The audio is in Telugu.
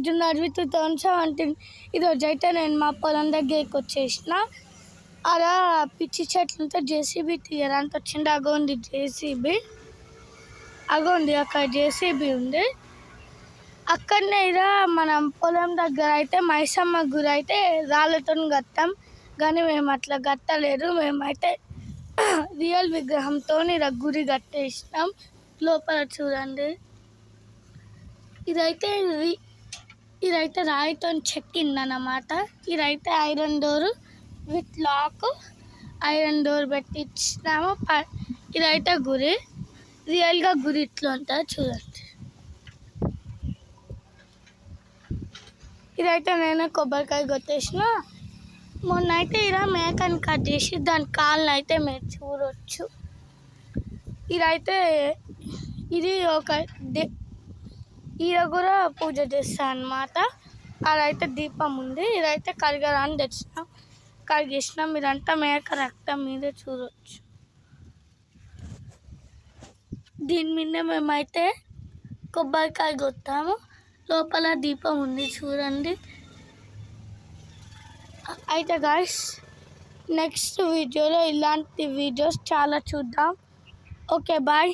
జూన్ 2017 ఈరోజు అయితే నేను మా పొలం దగ్గరికి వచ్చేసిన. అలా పిచ్చి చెట్లంతా జేసీబీ తీయడానికి వచ్చింది. అగోంది జేసీబీ, అగోంది అక్కడ జేసీబీ ఉంది. అక్కడనే ఇలా మనం పొలం దగ్గర అయితే మైసమ్మ గుడి అయితే రాళ్ళతో కట్టాం, కానీ మేము అట్లా కట్టలేదు. మేమైతే రియల్ విగ్రహంతో ఇలా గుడి కట్టేసినాం. లోపల చూడండి, ఇదైతే రాయితో చెక్కిందన్నమాట. ఇదైతే iron door with lock, iron door పెట్టించినాము. ఇదైతే గుడి, రియల్గా గుడి ఇట్లా ఉంటుంది చూడండి. ఇదైతే నేను కొబ్బరికాయ కొట్టేసిన. మొన్న అయితే ఇలా మేకని కట్ చేసి దాని కాళ్ళని అయితే మీరు చూడవచ్చు. ఇది ఒక ఈడ కూడా పూజ చేస్తాను అన్నమాట. అదైతే దీపం ఉంది. ఇదైతే కడగరాని తెచ్చినాం, కడిగేసినాం. ఇదంతా మేక రక్తం మీదే చూడవచ్చు. దీని మీద మేమైతే కొబ్బరికాయ కొట్టాము. లోపల దీపం ఉంది చూడండి. అయితే గాయ్స్, నెక్స్ట్ వీడియోలో ఇలాంటి వీడియోస్ చాలా చూద్దాం. Okay, bye.